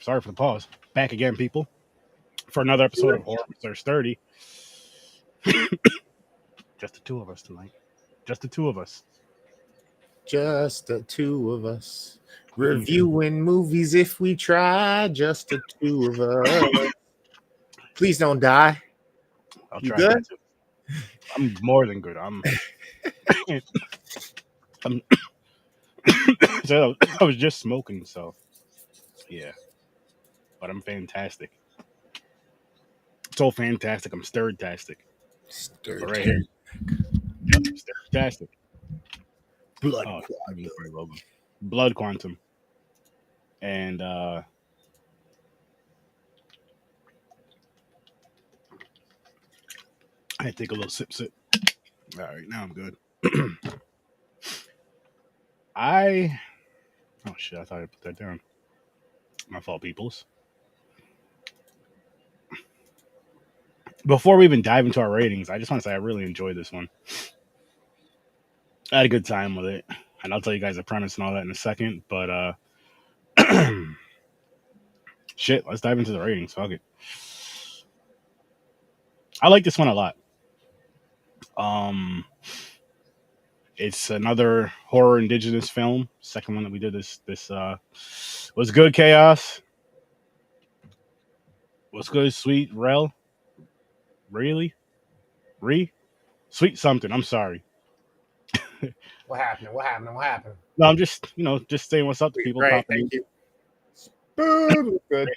Sorry for the pause. Back again, people, for another episode of Horror with Sir Sturdy. Just the two of us tonight. Just the two of us. Just the two of us. Reviewing movies if we try. Just the two of us. Please don't die. I'll You try good? that too. I'm more than good. I'm so I was just smoking, so yeah. But I'm fantastic. So fantastic. I'm stirred-tastic. But right here. Yep, stirred-tastic. Blood Oh, quantum. Blood quantum. And I take a little sip. All right, now I'm good. Oh shit, I thought I put that down. My fault, peoples. Before we even dive into our ratings, I just want to say I really enjoyed this one. I had a good time with it. And I'll tell you guys the premise and all that in a second. But shit, let's dive into the ratings. Fuck it. I like this one a lot. It's another horror indigenous film. Second one that we did this was good, Chaos. What's good, Sweet Rel? Really? Sweet something. I'm sorry. What happened? What happened? What happened? No, I'm just just saying what's up to people. Right, thank you. Spoon, good.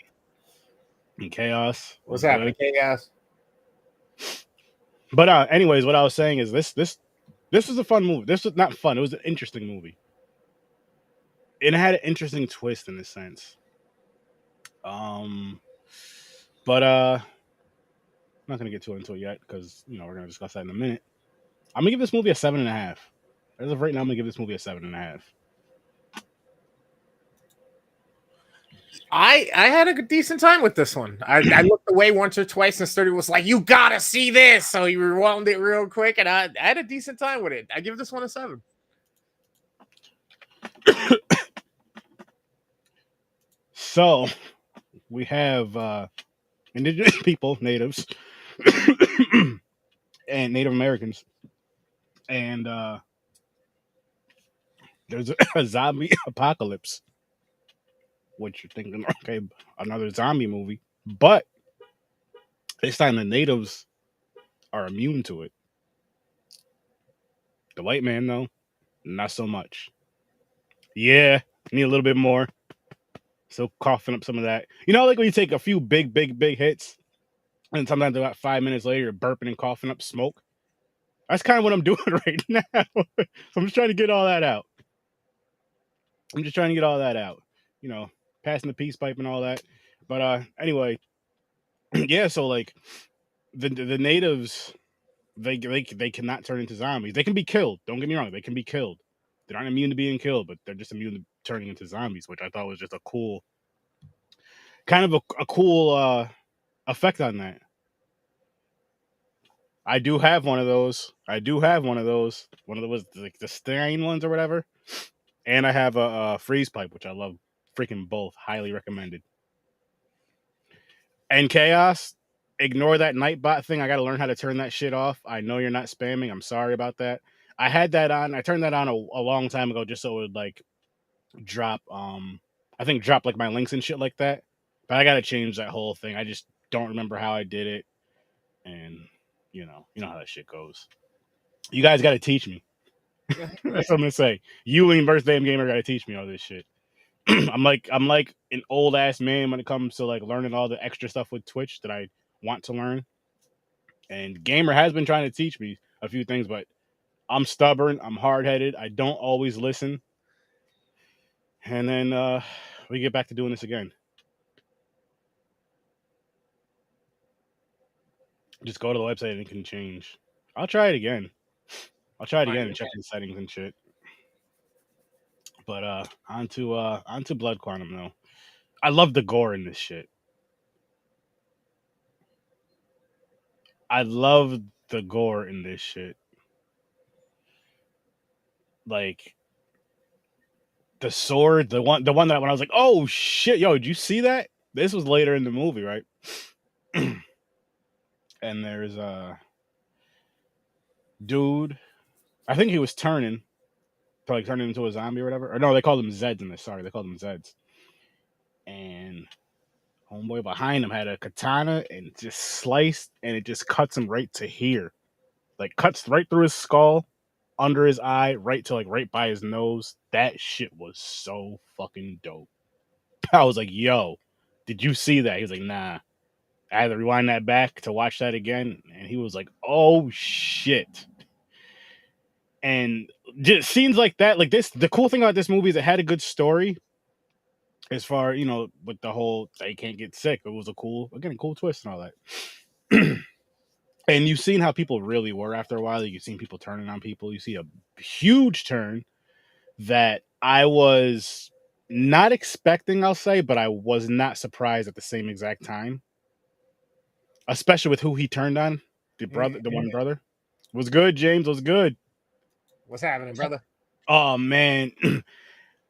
And Chaos. What's happening, Chaos? But anyways, what I was saying is this was a fun movie. This was not fun. It was an interesting movie. It had an interesting twist in a sense. But I'm not gonna get too into it yet because we're gonna discuss that in a minute. I'm gonna give this movie a 7.5. As of right now, I'm gonna give this movie a 7.5. I had a decent time with this one. I looked away once or twice, and Sturdy was like, "You gotta see this," so he rewound it real quick, and I had a decent time with it. I give this one a 7. So we have indigenous people, natives, and Native Americans, and there's a zombie apocalypse. What you're thinking? Okay, another zombie movie, but this time the natives are immune to it. The white man, though, not so much. Yeah, need a little bit more. So coughing up some of that. Like when you take a few big hits, and sometimes about 5 minutes later, you're burping and coughing up smoke. That's kind of what I'm doing right now. So I'm just trying to get all that out. Passing the peace pipe and all that. But anyway, yeah. So like the natives, they cannot turn into zombies. They can be killed. Don't get me wrong. They can be killed. They're not immune to being killed, but they're just immune to turning into zombies, which I thought was just a cool, kind of a cool effect on that. I do have one of those. One of those, like the Stein ones or whatever. And I have a freeze pipe, which I love. Freaking both. Highly recommended. And Chaos, ignore that Nightbot thing. I got to learn how to turn that shit off. I know you're not spamming. I'm sorry about that. I had that on. I turned that on a long time ago just so it would like drop. I think drop like my links and shit like that. But I got to change that whole thing. I just don't remember how I did it. And you know how that shit goes. You guys got to teach me. That's what I'm gonna say. You and Birthday Gamer got to teach me all this shit. I'm like an old ass man when it comes to like learning all the extra stuff with Twitch that I want to learn. And Gamer has been trying to teach me a few things, but I'm stubborn. I'm hard headed. I don't always listen. And then we get back to doing this again. Just go to the website and it can change. I'll try it again. And check the settings and shit. But onto Blood Quantum though. I love the gore in this shit. Like the sword, the one that when I was like, oh shit, yo, did you see that? This was later in the movie, right? And there's a dude. I think he was turning to like turning into a zombie or whatever. Or no, they called him Zeds in this. Sorry, they called him Zeds. And homeboy behind him had a katana and just sliced, and it just cuts him right to here, like cuts right through his skull, under his eye, right to like right by his nose. That shit was so fucking dope. I was like, yo, did you see that? He was like, nah. I had to rewind that back to watch that again, and he was like, oh shit. And just scenes like that, like this, the cool thing about this movie is it had a good story as far, with the whole they can't get sick. It was a cool twist and all that. And you've seen how people really were after a while. You've seen people turning on people. You see a huge turn that I was not expecting, I'll say, but I was not surprised at the same exact time. Especially with who he turned on, the one brother. Was good, James. Was good. What's happening, brother? Oh man,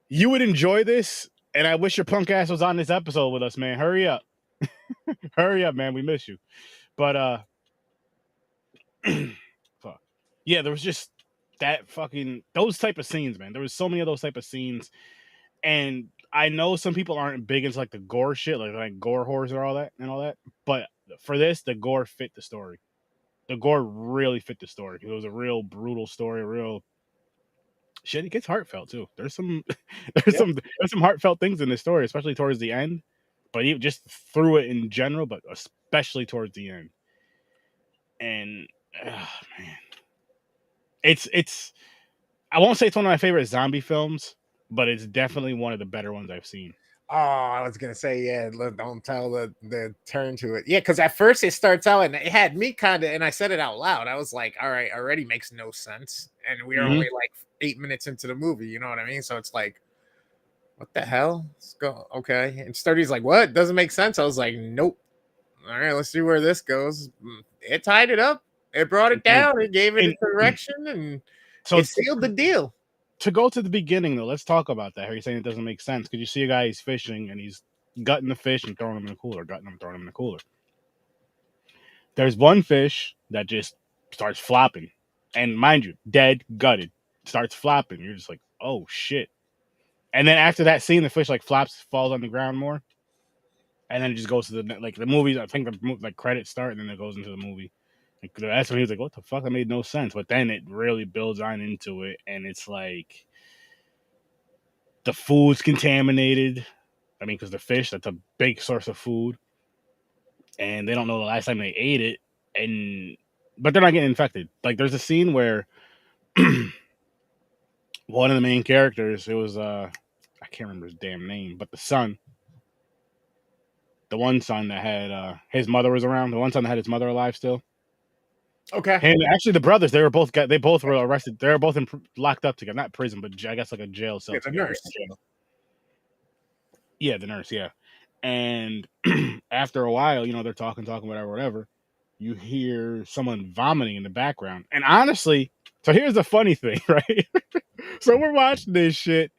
you would enjoy this, and I wish your punk ass was on this episode with us, man. Hurry up, hurry up, man. We miss you. But fuck. Yeah, there was just that fucking those type of scenes, man. There was so many of those type of scenes, and I know some people aren't big into like the gore shit, like gore horrors or all that and all that. But for this, the gore fit the story. The gore really fit the story. It was a real brutal story, a real shit. It gets heartfelt too. There's some there's some heartfelt things in this story, especially towards the end. But even just through it in general, but especially towards the end. And man, it's I won't say it's one of my favorite zombie films, but it's definitely one of the better ones I've seen. Oh, I was gonna say, yeah, look, don't tell the turn to it. Yeah, because at first it starts out and it had me kind of, and I said it out loud. I was like, all right, already makes no sense. And we are Mm-hmm. only like 8 minutes into the movie, you know what I mean? So it's like, what the hell? Let's go. Okay. And Sturdy's like, what? Doesn't make sense. I was like, nope. All right, let's see where this goes. It tied it up. It brought it down. It gave it a And direction, and so it sealed the deal. to go to the beginning though, let's talk about that. How you're saying it doesn't make sense because you see a guy he's fishing and he's gutting the fish and throwing them in the cooler, gutting them, throwing them in the cooler. There's one fish that just starts flopping, and mind you, dead, gutted, starts flopping. You're just like, oh shit. And then after that scene, the fish like flops, falls on the ground more, and then it just goes to the movie. I think the like credits start, and then it goes into the movie. Like, that's when he was like, "What the fuck? That made no sense." But then it really builds on into it, and it's like the food's contaminated. I mean, because the fish, that's a big source of food, and they don't know the last time they ate it, and but they're not getting infected. Like, there's a scene where one of the main characters, it was I can't remember his damn name, but the one son that had his mother was around, the one son that had his mother alive still. Okay. And actually, the brothers, they both were arrested. They were both locked up together, not prison, but I guess like a jail cell. Yeah, the nurse. Yeah, the nurse. Yeah, and after a while, they're talking, whatever. You hear someone vomiting in the background, and honestly, so here's the funny thing, right? So we're watching this shit,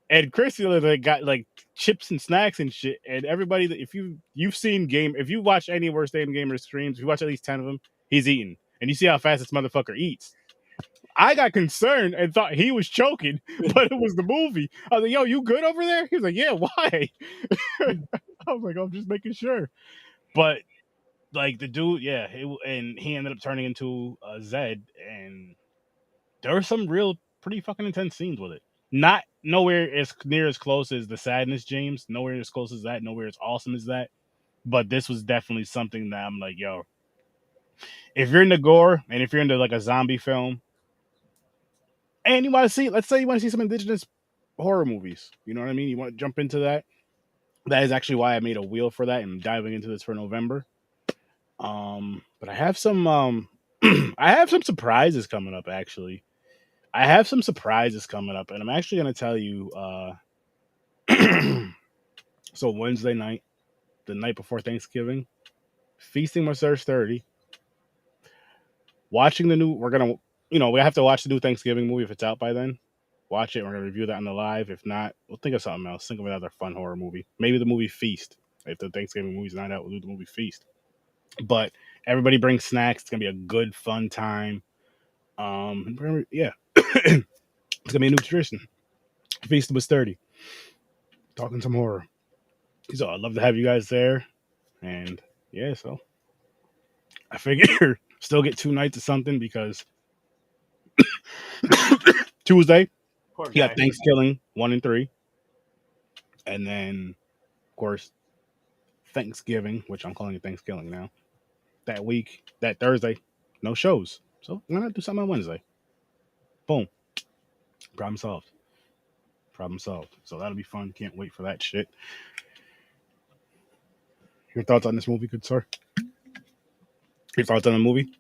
and Chrissy like got like chips and snacks and shit, and everybody that if if you watch any Worst Damn Gamer streams, if you watch at least 10 of them, he's eating, and you see how fast this motherfucker eats. I got concerned and thought he was choking, but it was the movie. I was like, "Yo, you good over there?" He was like, "Yeah, why?" I was like, "I'm just making sure." But like the dude, yeah, and he ended up turning into a Zed, and there were some real pretty fucking intense scenes with it. Not nowhere as near as close as the sadness, James. Nowhere as close as that. Nowhere as awesome as that. But this was definitely something that I'm like, yo, if you're into gore and if you're into like a zombie film, and you want to see, let's say you want to see some indigenous horror movies, you know what I mean? You want to jump into that. That is actually why I made a wheel for that and diving into this for November. But I have some I have some surprises coming up actually. I have some surprises coming up, and I'm actually going to tell you. So Wednesday night, the night before Thanksgiving, feasting with Sir Sturdy, watching the new. We're gonna, we have to watch the new Thanksgiving movie if it's out by then. watch it. We're gonna review that on the live. If not, we'll think of something else. Think of another fun horror movie. Maybe the movie Feast. If the Thanksgiving movie's not out, we'll do the movie Feast. But everybody brings snacks. It's gonna be a good, fun time. Yeah, it's gonna be a new tradition. Feast with Sturdy, talking some horror. So I'd love to have you guys there. And yeah, so I figure still get 2 nights of something because Tuesday Poor you got guy. Thanksgiving 1 and 3, and then of course Thanksgiving, which I'm calling it Thanksgiving now. That week, that Thursday, no shows. So why not do something on Wednesday? Boom, problem solved. Problem solved. So that'll be fun. Can't wait for that shit. Your thoughts on this movie, good sir? Your thoughts on the movie?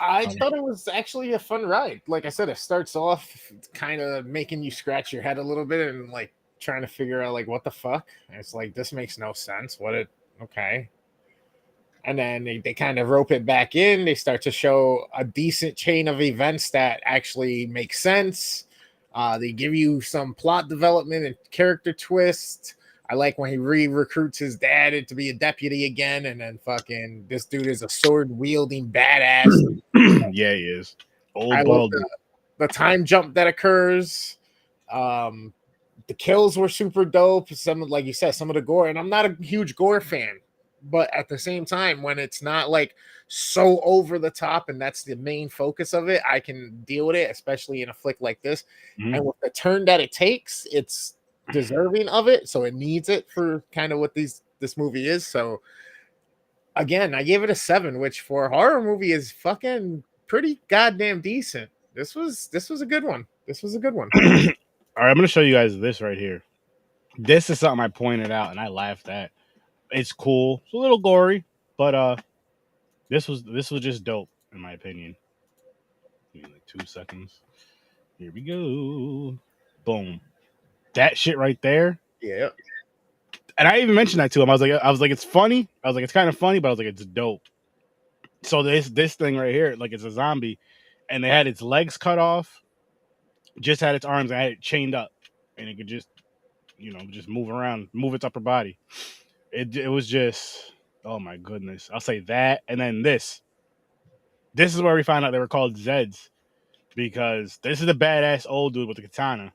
I thought it was actually a fun ride. Like I said, it starts off kind of making you scratch your head a little bit and like trying to figure out like what the fuck. And it's like this makes no sense. Okay. And then they kind of rope it back in. They start to show a decent chain of events that actually make sense. They give you some plot development and character twist. I like when he recruits his dad to be a deputy again, and then fucking this dude is a sword wielding badass. Yeah, he is. I Old love bald. the time jump that occurs. Um, the kills were super dope. Some, like you said, some of the gore, and I'm not a huge gore fan, but at the same time, when it's not like so over the top and that's the main focus of it, I can deal with it, especially in a flick like this. Mhm. And with the turn that it takes, it's deserving of it, so it needs it for kind of what this movie is. So again, I gave it a 7, which for a horror movie is fucking pretty goddamn decent. This was a good one. This was a good one. All right, I'm gonna show you guys this right here. This is something I pointed out and I laughed at. It's cool. It's a little gory, but this was just dope in my opinion. Give me like 2 seconds. Here we go. Boom. That shit right there. Yeah. And I even mentioned that to him. I was like, it's funny. I was like, it's kind of funny, but I was like, it's dope. So this thing right here, like it's a zombie, and they had its legs cut off, just had its arms, and had it chained up, and it could just, just move around, move its upper body. It was just, oh my goodness. I'll say that, and then this. This is where we found out they were called Zeds because this is the badass old dude with the katana.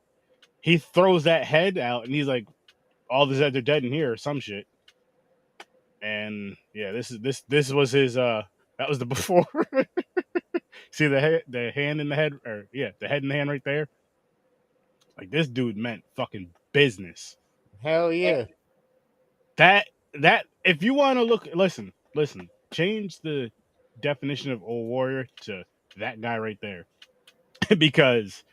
He throws that head out, and he's like, all the Zeds are dead in here or some shit. And yeah, this was his that was the before. See the hand in the head, or yeah, the head in the hand right there. Like this dude meant fucking business. Hell yeah. That if you want to look, listen, change the definition of old warrior to that guy right there, because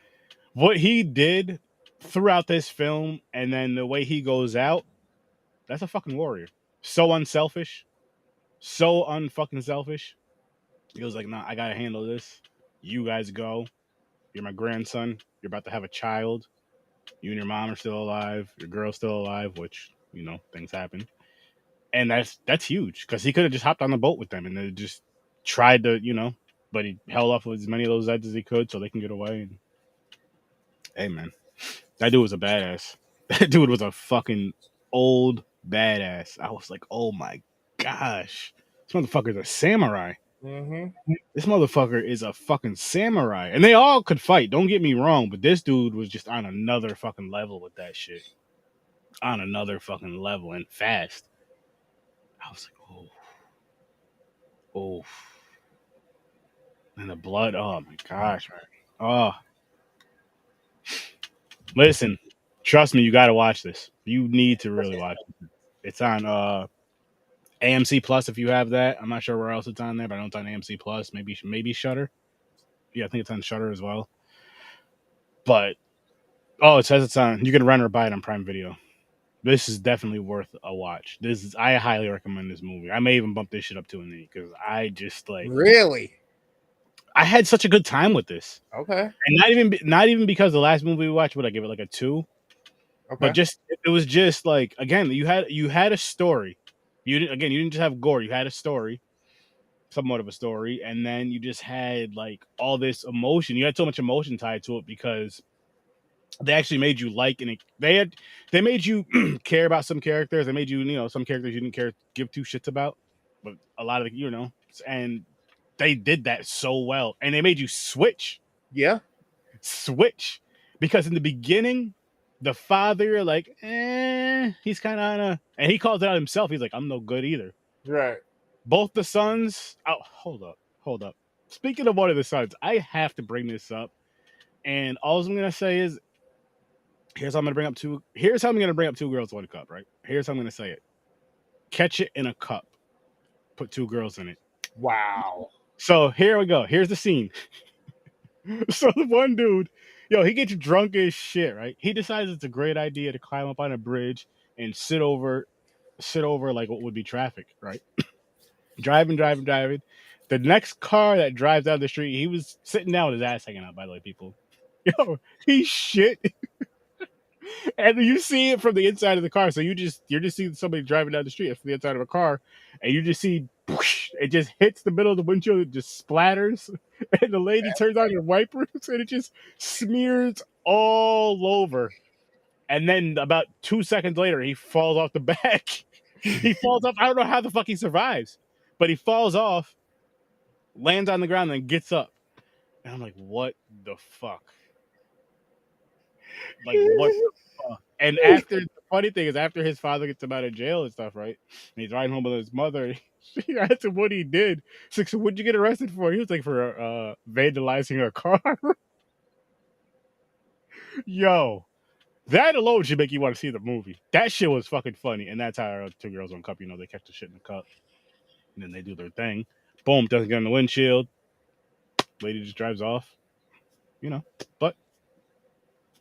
what he did throughout this film, and then the way he goes out, that's a fucking warrior. So unselfish, so unfucking selfish. He was like, "Nah, I gotta handle this. You guys go. You're my grandson. You're about to have a child. You and your mom are still alive. Your girl's still alive, which things happen, and that's huge because he could have just hopped on the boat with them and then just tried to, but he held off with as many of those Zeds as he could so they can get away. And hey, man, that dude was a badass. That dude was a fucking old badass. I was like, oh my gosh, this motherfucker's a samurai. Mm-hmm. This motherfucker is a fucking samurai. And they all could fight, don't get me wrong, but this dude was just on another fucking level with that shit. On another fucking level and fast. I was like, oh. And the blood, oh my gosh, man. Oh. Listen, trust me, you gotta watch this. You need to really watch it. It's on AMC Plus if you have that. I'm not sure where else it's on there, but I know it's on AMC Plus. Maybe Shutter. Yeah, I think it's on Shutter as well. But it says it's on. You can rent or buy it on Prime Video. This is definitely worth a watch. I highly recommend this movie. I may even bump this shit up to an 8 because I just like Really? I had such a good time with this, Okay. and not even because the last movie we watched would I give it like a 2, but Okay. just it was just like again you had a story. You didn't just have gore. You had a story, somewhat of a story, and then you just had like all this emotion. You had so much emotion tied to it because they actually made you like, and they made you care about some characters. They made you, some characters you didn't give two shits about, but a lot of and they did that so well, and they made you Yeah. switch, because in the beginning, the father, like, he's kind of, and he calls it out himself. He's like, I'm no good either. Right. Both the sons. Oh, hold up. Speaking of one of the sons, I have to bring this up, and all I'm gonna say is, here's how I'm gonna bring up two. Here's how I'm gonna bring up two girls, one cup. Right. Here's how I'm gonna say it. Catch it in a cup. Put two girls in it. Wow. So here we go. Here's the scene. So the one dude, he gets drunk as shit, right? He decides it's a great idea to climb up on a bridge and sit over like what would be traffic, right? Driving. The next car that drives down the street, he was sitting down with his ass hanging out, by the way, people. He shit. And you see it from the inside of the car. So you're just seeing somebody driving down the street from the inside of a car, and you just see whoosh, it just hits the middle of the windshield, it just splatters, and the lady turns on her wipers, and it just smears all over. And then about 2 seconds later, he falls off the back. He falls off. I don't know how the fuck he survives, but he falls off, lands on the ground, and gets up. And I'm like, what the fuck? Like, what the fuck? And the funny thing is, after his father gets him out of jail and stuff, right? And he's riding home with his mother. She asked him what he did. She's like, so what'd you get arrested for? He was like, for vandalizing a car. Yo, that alone should make you want to see the movie. That shit was fucking funny. And that's how Two Girls, One Cup, they catch the shit in the cup. And then they do their thing. Boom, doesn't get on the windshield. Lady just drives off. But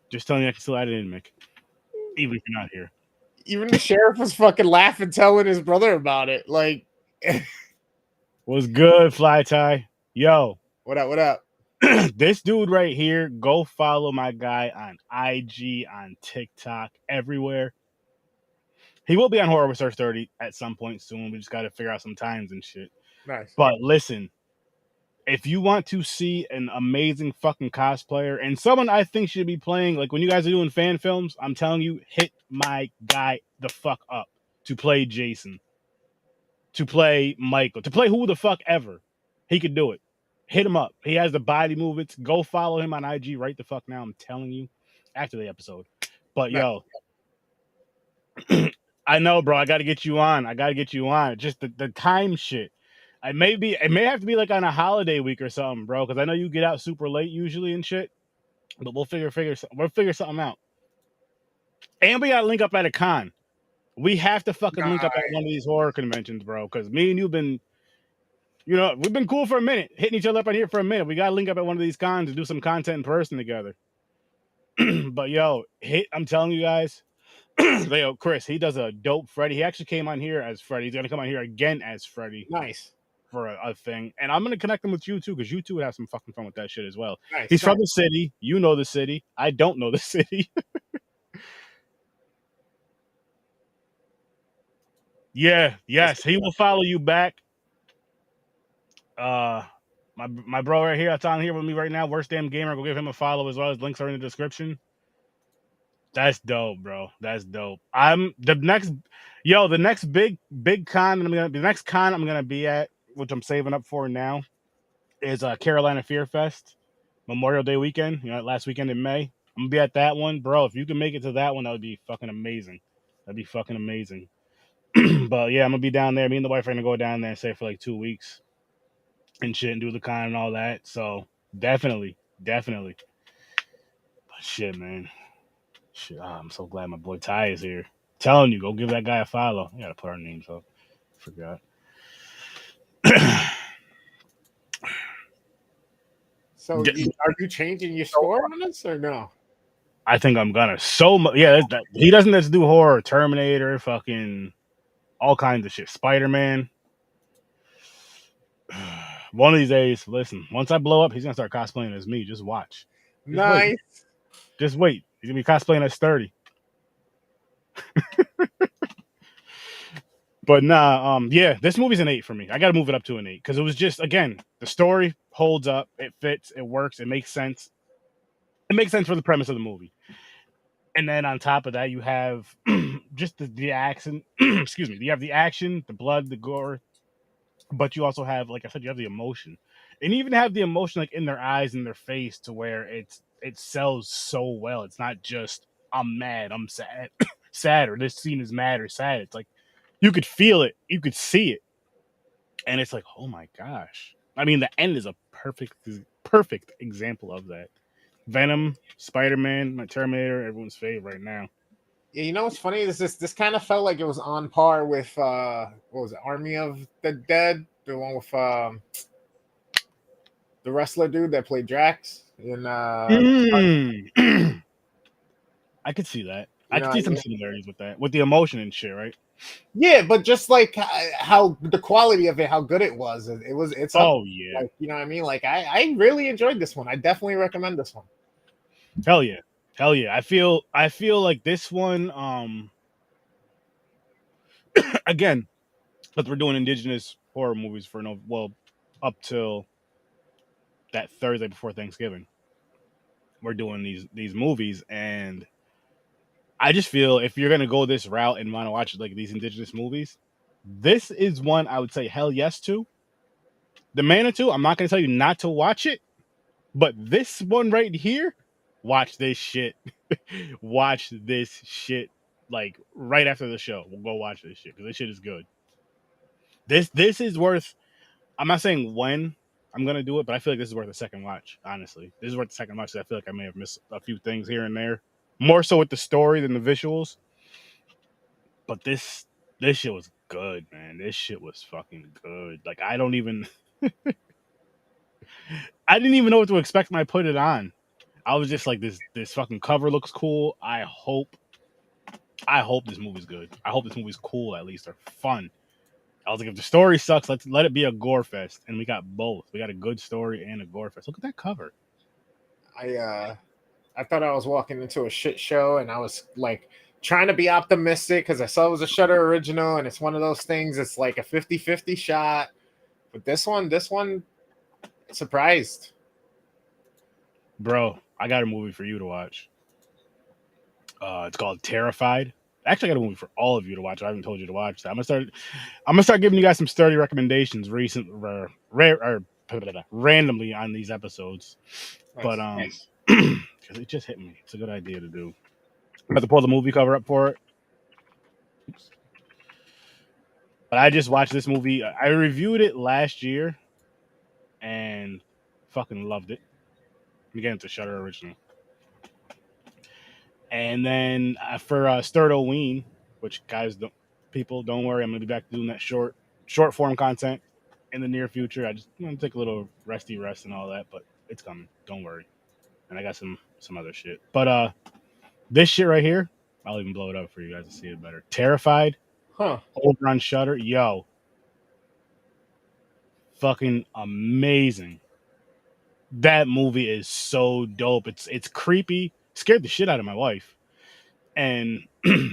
just telling you, I can still add it in, Mick. Even if you're not here. Even the sheriff was fucking laughing, telling his brother about it. Like, What's good, Fly Tie? Yo. What up? What up? This dude right here, go follow my guy on IG, on TikTok, everywhere. He will be on Horror with Sir.STURDY at some point soon. We just got to figure out some times and shit. Nice. But listen, if you want to see an amazing fucking cosplayer and someone I think should be playing, like when you guys are doing fan films, I'm telling you, hit my guy the fuck up to play Jason, to play Michael, to play who the fuck ever. He could do it. Hit him up. He has the body movements. Go follow him on IG right the fuck now. I'm telling you, after the episode. But yo, I know, bro. I got to get you on. Just the time shit. It may have to be like on a holiday week or something, bro. Because I know you get out super late usually and shit. But we'll figure something out. And we got to link up at a con. We have to fucking link up at one of these horror conventions, bro. Because me and you've been. We've been cool for a minute, hitting each other up on here for a minute. We got to link up at one of these cons and do some content in person together. But yo, I'm telling you guys, Chris, he does a dope Freddy. He actually came on here as Freddy. He's going to come on here again as Freddy. Nice. For a thing. And I'm going to connect him with you too, because you two would have some fucking fun with that shit as well. Nice. He's from the city. You know the city. I don't know the city. Yeah, yes, he will follow you back. My bro right here, that's on here with me right now, Worst Damn Gamer. Go give him a follow as well. His links are in the description. That's dope, bro. That's dope. The next big con the next con I'm gonna be at, which I'm saving up for now, is Carolina Fear Fest, Memorial Day weekend. Last weekend in May. I'm gonna be at that one, bro. If you can make it to that one, that would be fucking amazing. That'd be fucking amazing. But yeah, I'm gonna be down there. Me and the wife are gonna go down there and stay for like 2 weeks and shit and do the con and all that. So definitely. But shit, man. Shit, I'm so glad my boy Ty is here. Telling you, go give that guy a follow. I gotta put our names up. Forgot. So are you changing your score on this or no? I think I'm gonna he doesn't just do horror, Terminator, fucking all kinds of shit. Spider-Man. One of these days, listen, once I blow up, he's gonna start cosplaying as me. Just watch. Nice. Just wait. He's gonna be cosplaying as Sturdy. But nah, yeah, this movie's an 8 for me. I gotta move it up to an 8 because it was just, again, the story holds up, it fits, it works, it makes sense. it makes sense for the premise of the movie. And then on top of that, you have just the action. Excuse me. You have the action, the blood, the gore, but you also have, like I said, you have the emotion, and you even have the emotion like in their eyes and their face to where it sells so well. It's not just I'm mad, I'm sad, sad, or this scene is mad or sad. It's like you could feel it, you could see it, and it's like, oh my gosh. I mean, the end is a perfect example of that. Venom, Spider Man, my Terminator, everyone's favorite right now. Yeah, you know what's funny is this kind of felt like it was on par with what was it, Army of the Dead, the one with the wrestler dude that played Drax in Mm. I could see that. you I know could what see I some mean? similarities with that, with the emotion and shit, right? Yeah, but just like how the quality of it, how good it was, it's up. Oh yeah, Like, you know what I mean? Like I really enjoyed this one. I definitely recommend this one. hell yeah, hell yeah. I feel like this one. Again, but we're doing indigenous horror movies for no well up till that Thursday before Thanksgiving. We're doing these movies, and I just feel if you're gonna go this route and want to watch like these indigenous movies, this is one I would say hell yes to. The Manitou, I'm not gonna tell you not to watch it, but this one right here, watch this shit. Watch this shit like right after the show. We'll go watch this shit because this shit is good. This is worth. I'm not saying when I'm gonna do it, but I feel like this is worth a second watch. Honestly, this is worth the second watch. I feel like I may have missed a few things here and there, more so with the story than the visuals. But this shit was good, man. This shit was fucking good. Like I didn't even know what to expect when I put it on. I was just like, this fucking cover looks cool. I hope this movie's good. I hope this movie's cool at least or fun. I was like, if the story sucks, let's let it be a gore fest. And we got both. We got a good story and a gore fest. Look at that cover. I I thought I was walking into a shit show, and I was like trying to be optimistic because I saw it was a Shutter original, and it's one of those things. It's like a 50-50 shot, but this one surprised. Bro, I got a movie for you to watch. It's called Terrified. Actually, I got a movie for all of you to watch. I haven't told you to watch that. I'm gonna start giving you guys some sturdy recommendations randomly on these episodes. But Nice, nice. because it just hit me. It's a good idea to do. I have to pull the movie cover up for it. Oops. But I just watched this movie. I reviewed it last year and fucking loved it. Again, it's a Shutter original. And then for Sturdoween, which guys don't worry, I'm gonna be back doing that short form content in the near future. I just want to take a little rest and all that, but it's coming. Don't worry. And I got some other shit. But this shit right here, I'll even blow it up for you guys to see it better. Terrified Huh. over on Shutter, yo, fucking amazing. That movie is so dope. It's creepy. Scared the shit out of my wife. And you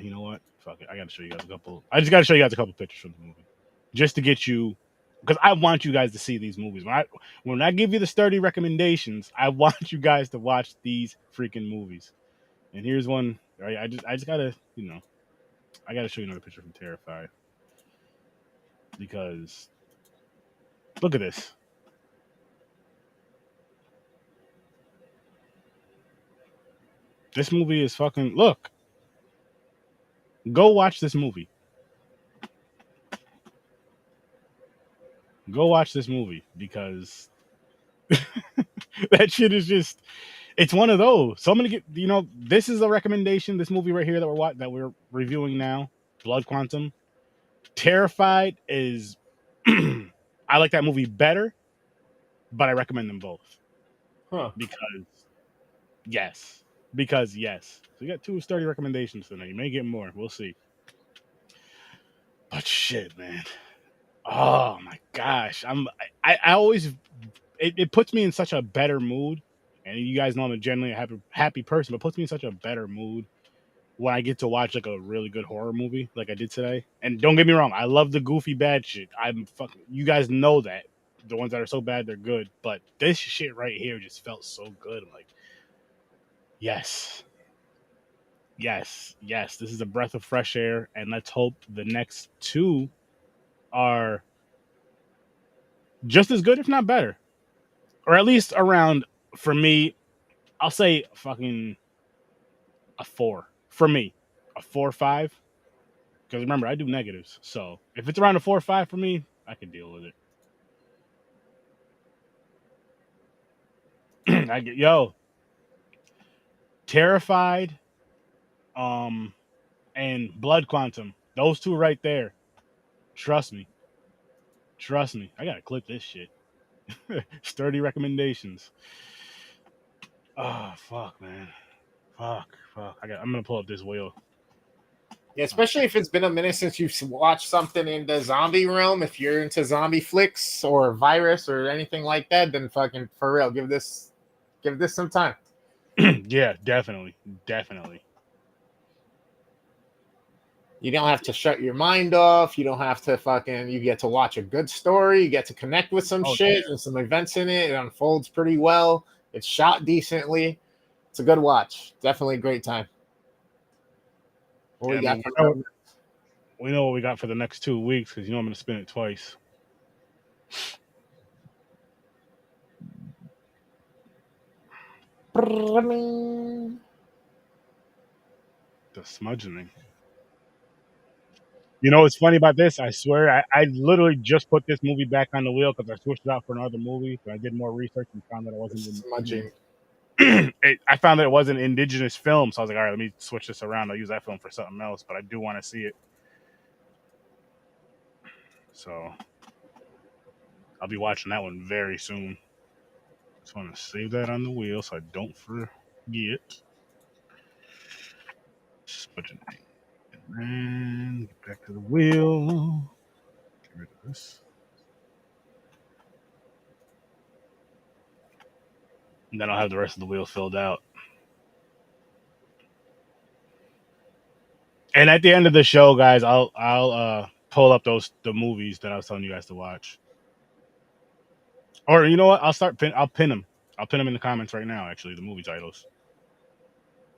know what? Fuck it. I gotta show you guys a couple. I just gotta show you guys a couple pictures from the movie, just to get you, because I want you guys to see these movies. When I give you the sturdy recommendations, I want you guys to watch these freaking movies. And here's one. Right, I just gotta I gotta show you another picture from Terrified because look at this. This movie is fucking look. Go watch this movie. Go watch this movie because that shit is just it's one of those. So I'm gonna get this is a recommendation. This movie right here that we're reviewing now, Blood Quantum. Terrified is I like that movie better, but I recommend them both Huh. because yes, because yes. So you got two sturdy recommendations tonight. You may get more. We'll see. But shit, man. Oh my gosh, I always it puts me in such a better mood. And you guys know I'm generally a happy person, but it puts me in such a better mood when I get to watch like a really good horror movie like I did today. And don't get me wrong, I love the goofy bad shit. I'm fucking you guys know that. the ones that are so bad they're good. But this shit right here just felt so good. I'm like, yes, yes. This is a breath of fresh air, and let's hope the next two are just as good, if not better, or at least around. For me, I'll say fucking a 4 for me, a 4 or 5. Because remember, I do negatives, so if it's around a 4 or 5 for me, I can deal with it. I get terrified, um, and blood quantum. Those two right there. Trust me, trust me. I gotta clip this shit. Sturdy recommendations. Oh fuck, man. Fuck. I'm gonna pull up this wheel. Yeah, especially if it's been a minute since you've watched something in the zombie realm. If you're into zombie flicks or virus or anything like that, then fucking for real, give this some time. Yeah, definitely. You don't have to shut your mind off. You don't have to fucking. You get to watch a good story. You get to connect with some Oh shit and some events in it. It unfolds pretty well. It's shot decently. It's a good watch. Definitely a great time. What yeah. we I got mean, for we know what we got for the next 2 weeks because I'm gonna spin it twice. the The smudging. You know what's funny about this? I swear, I literally just put this movie back on the wheel because I switched it out for another movie. So I did more research and found that it wasn't smudging? I found that it was an indigenous film, so I was like, all right, let me switch this around. I'll use that film for something else, but I do want to see it. So I'll be watching that one very soon. Just want to save that on the wheel so I don't forget. Smudging. And then get back to the wheel. Get rid of this. And then I'll have the rest of the wheel filled out. And at the end of the show, guys, I'll pull up the movies that I was telling you guys to watch. Or you know what? I'll pin them. I'll pin them in the comments right now. Actually, the movie titles.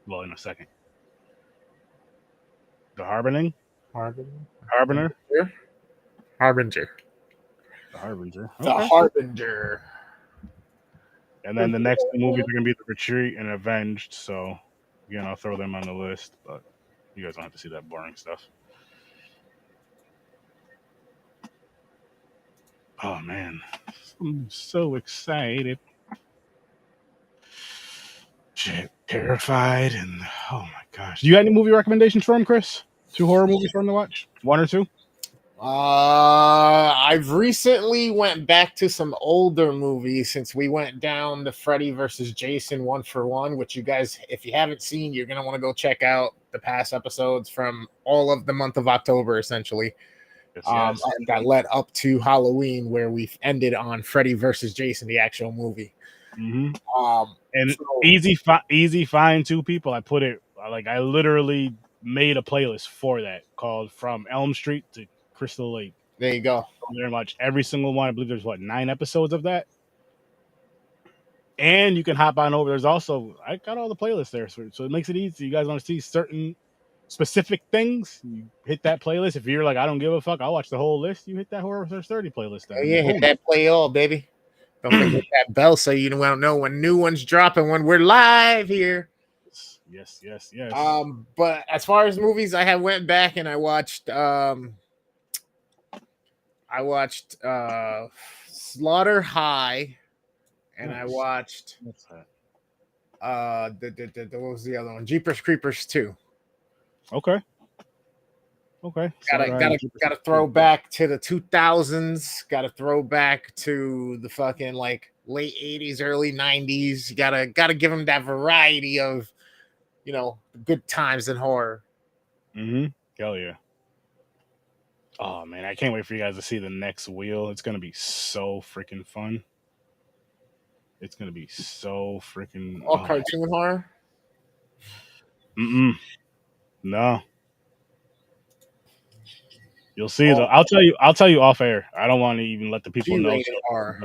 Well, in a second. The Harbinger. Harbinger. Harbinger. The Harbinger. The Okay. Harbinger. And then the next two movies are gonna be The Retreat and Avenged. So again, I'll throw them on the list, but you guys don't have to see that boring stuff. Oh man, I'm so excited. Shit, terrified, and oh my gosh. You got any movie recommendations for him, Chris? 2 horror movies for him to watch? 1 or 2? I've recently went back to some older movies since we went down the Freddy versus Jason 1-for-1, which you guys, if you haven't seen, you're gonna want to go check out the past episodes from all of the month of October, essentially. Yes. That led up to Halloween, where we ended on Freddy versus Jason, the actual movie. Mm-hmm. Um, And so easy find 2 people. I literally made a playlist for that called From Elm Street to Crystal Lake. there you go. Very much every single one. I believe there's 9 episodes of that. And you can hop on over. There's also I got all the playlists there, so it makes it easy. You guys want to see certain specific things, you hit that playlist. If you're like, I don't give a fuck, I'll watch the whole list. You hit that HorrorWithSirSturdy playlist. Oh, Then yeah, hit boom. that play all, baby. Don't forget that bell so you don't know when new ones dropping when we're live here. Yes. But as far as movies, I have went back and I watched Slaughter High, and Nice. I watched What's that? what was the other one? Jeepers Creepers 2. Okay. Gotta throw back to the 2000s. Gotta throw back to the fucking like late 80s, early 90s. You gotta give them that variety of, good times in horror. Mm-hmm. Hell yeah. Oh man, I can't wait for you guys to see the next wheel. It's gonna be so freaking fun. It's gonna be so freaking. All cartoon horror. Mm-mm. No. You'll see though. Oh, I'll tell you off air. I don't want to even let the people know. G-rated So horror.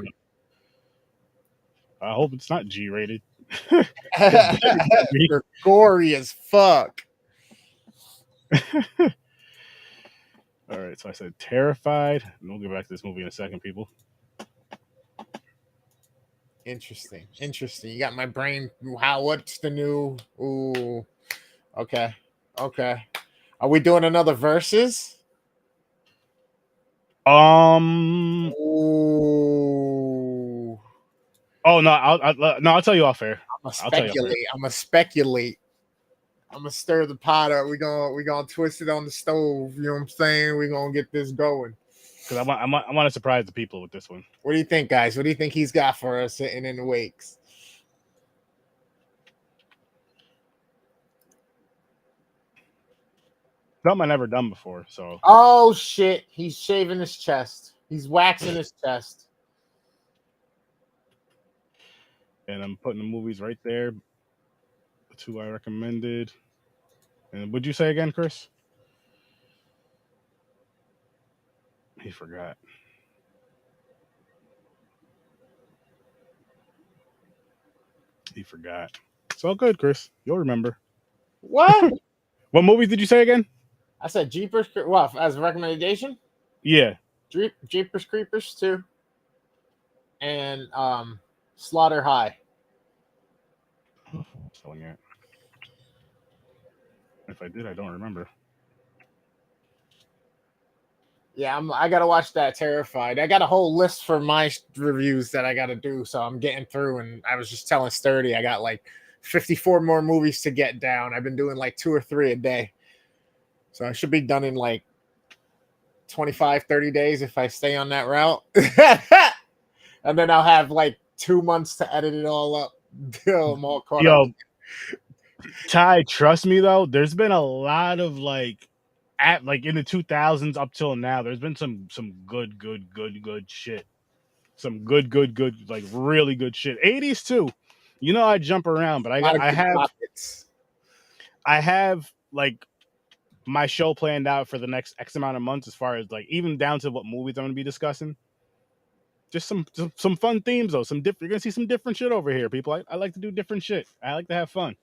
I hope it's not G rated. It better not be. They're gory as fuck. All right, so I said Terrified. And we'll get back to this movie in a second, people. Interesting. Interesting. You got my brain. What's the new? Ooh. Okay. Okay. Are we doing another versus? Um. Ooh. Oh no, I'll tell you off air. I'm gonna I'll tell you off air speculate. I'm gonna speculate. I'm gonna stir the pot up. We gonna twist it on the stove. You know what I'm saying? We're gonna get this going. because I want to surprise the people with this one. What do you think, guys? What do you think he's got for us sitting in the wakes? Something I never done before. So, Oh shit! He's shaving his chest. He's waxing his chest. and I'm putting the movies right there. The two I recommended. And what'd you say again, Chris? He forgot. He forgot. It's all good, Chris. You'll remember. What? What movies did you say again? I said Jeepers. What as a recommendation? Yeah. Jeepers Creepers 2 and Slaughter High. Selling it. If I did, I don't remember. Yeah, I gotta watch that. Terrified. I got a whole list for my reviews that I gotta do, so I'm getting through. And I was just telling Sturdy I got like 54 more movies to get down. I've been doing like 2 or 3 a day, so I should be done in like 25, 30 days if I stay on that route. And then I'll have like 2 months to edit it all up until I'm all caught up. Yo, Ty, trust me though, there's been a lot of like in the 2000s up till now, there's been some good shit. Some good like really good shit. 80s too. You know I jump around, but A lot of good topics. I have like my show planned out for the next X amount of months as far as like even down to what movies I'm going to be discussing. Just some fun themes though. You're gonna see some different shit over here, people. I like to do different shit. I like to have fun.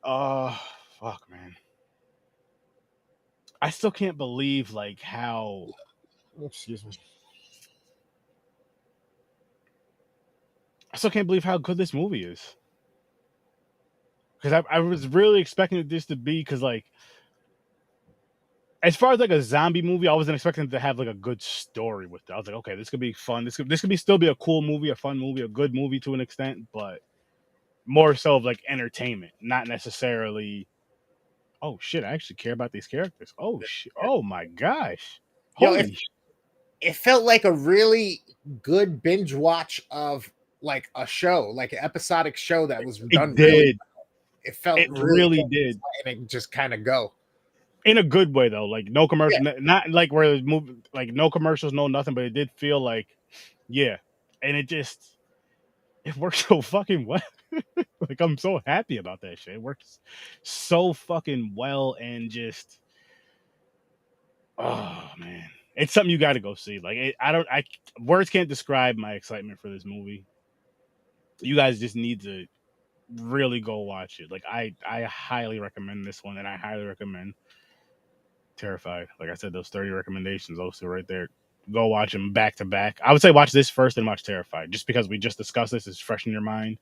Fuck, man. I still can't believe like how. Excuse me. I still can't believe how good this movie is. Because I was really expecting this to be because like as far as like a zombie movie, I wasn't expecting it to have like a good story with it. I was like, okay, this could be fun. This could be still be a cool movie, a fun movie, a good movie to an extent, but more so of like entertainment, not necessarily. Oh shit! I actually care about these characters. Oh shit! Oh my gosh! Yo, Holy! it felt like a really good binge watch of like a show, like an episodic show that was done It really did. well. It felt It really really good, did. and it just kind of go. In a good way though. Like no Yeah. commercial, not like where the movie, like no commercials, no nothing. But it did feel like, yeah, and it works so fucking well. Like I'm so happy about that shit. It works so fucking well, and just oh man, it's something you got to go see. Like I words can't describe my excitement for this movie. You guys just need to really go watch it. Like I highly recommend this one, and I highly recommend Terrified. Like I said, those 30 recommendations, those two right there. Go watch them back to back. I would say watch this first and watch Terrified, just because we just discussed this. It's fresh in your mind.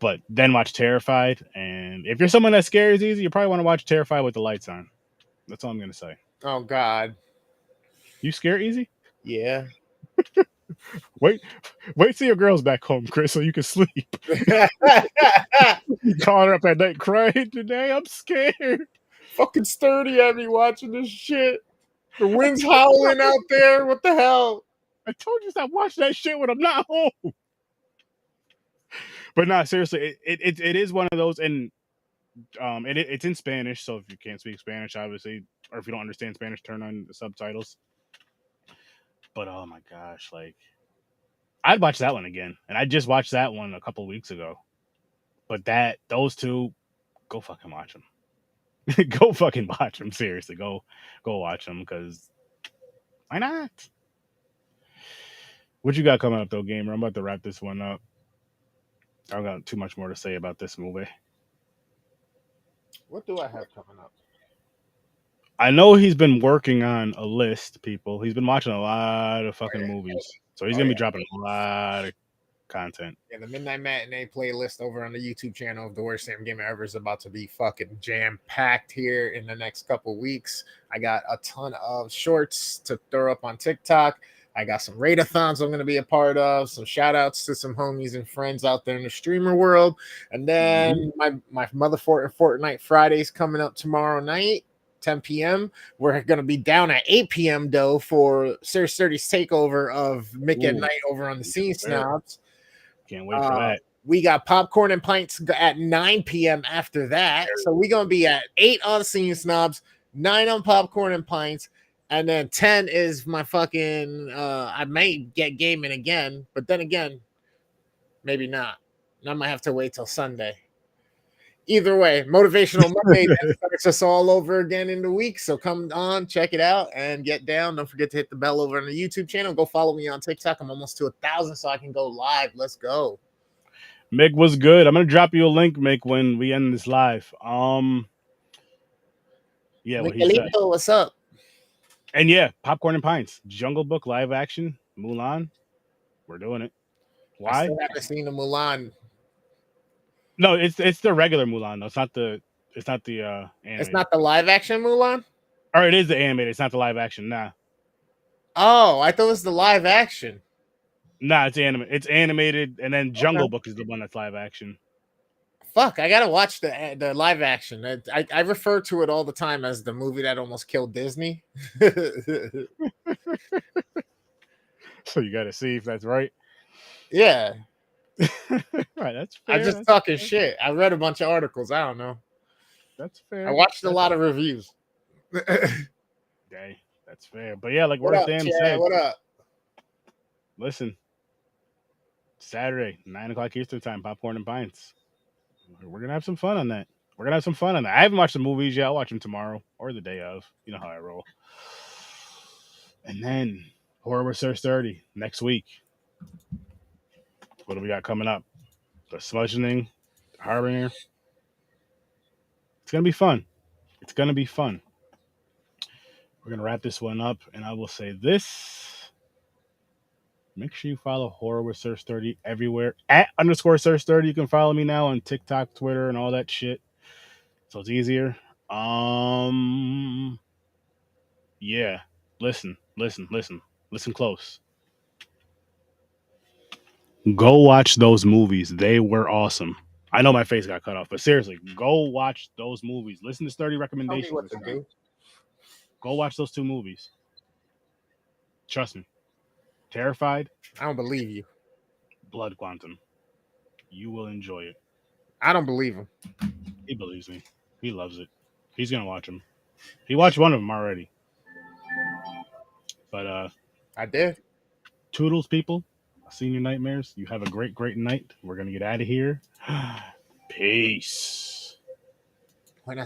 But then watch Terrified, and if you're someone that scares easy, you probably want to watch Terrified with the lights on. That's all I'm gonna say. Oh God. You scare easy? Yeah. Wait till your girl's back home, Chris, so you can sleep. You calling her up at night crying today. I'm scared. Fucking Sturdy at me watching this shit. The wind's howling out there. What the hell? I told you stop watching that shit when I'm not home. But no, seriously, it is one of those, and it's in Spanish. So if you can't speak Spanish, obviously, or if you don't understand Spanish, turn on the subtitles. But oh my gosh, like I'd watch that one again, and I just watched that one a couple weeks ago. But those two, go fucking watch them. Go fucking watch them. Seriously, go watch them because why not? What you got coming up though, gamer? I'm about to wrap this one up. I don't got too much more to say about this movie. What do I have coming up? I know he's been working on a list, people. He's been watching a lot of Oh fucking yeah, movies. So he's oh gonna yeah, be dropping a lot of content. yeah. The Midnight Matinee playlist over on the YouTube channel of the Worst Damn Gamer Ever is about to be fucking jam packed here in the next couple weeks. I got a ton of shorts to throw up on TikTok. I got some radathons I'm going to be a part of, some shout outs to some homies and friends out there in the streamer world. And Mhm. then my Mother Fortnite Fridays coming up tomorrow night, 10 p.m. We're going to be down at 8 p.m. though for Sir Sturdy's takeover of Mick at Ooh, Night over on the yes, Scene sir. Snobs. Can't wait for that. We got popcorn and pints at 9 p.m. after that. So we're going to be at 8 on Scene Snobs, 9 on popcorn and pints. And then 10 is my fucking, I may get gaming again, but then again, maybe not. I might have to wait till Sunday. Either way, Motivational Monday then starts us all over again in the week. So come on, check it out and get down. Don't forget to hit the bell over on the YouTube channel. Go follow me on TikTok. I'm almost to 1,000, so I can go live. Let's go. Mick was good. I'm gonna drop you a link, Mick, when we end this live. Yeah, what he said. Miguelito, what's up? And yeah, Popcorn and Pints, Jungle Book live action, Mulan. We're doing it. I Why? still haven't seen the Mulan. No, it's the regular Mulan though. It's not the It's animated. not the live action Mulan. Or it is the animated. It's not the live action. Nah, Oh, I thought it was the live action. nah, it's animated. It's animated, and then Jungle Okay. Book is the one that's live action. Fuck, I gotta watch the live action. I refer to it all the time as the movie that almost killed Disney. So you got to see if that's right. Yeah, Right, that's I'm fair. just That's talking fair. shit. I read a bunch of articles. I don't know. That's I fair. watched a That's lot of reviews. What okay. That's fair. But yeah, like Worst up, Damn Chad? said, What up? listen, Saturday, 9 o'clock Eastern time, Popcorn and Pints. We're gonna have some fun on that. We're gonna have some fun on that. I haven't watched the movies yet. I'll watch them tomorrow or the day of. You know how I roll. And then Horror with Sir Sturdy next week. What do we got coming up? The Smudgening, Harbinger. It's gonna be fun. It's gonna be fun. We're gonna wrap this one up, and I will say this: make sure you follow Horror with Sir Sturdy everywhere at underscore Sir Sturdy. You can follow me now on TikTok, Twitter, and all that shit. So it's easier. Um, yeah. Listen close. Go watch those movies. They were awesome. I know my face got cut off, but seriously, go watch those movies. Listen to Sturdy Tell me recommendations what this to time. do. Go watch those two movies. Trust me. Terrified, I don't believe you. Blood Quantum. You will enjoy it. I don't believe him. He believes me. He loves it. He's gonna watch them. He watched one of them already. But I did. toodles, people. I've seen your nightmares. You have a great night. We're gonna get out of here. Peace.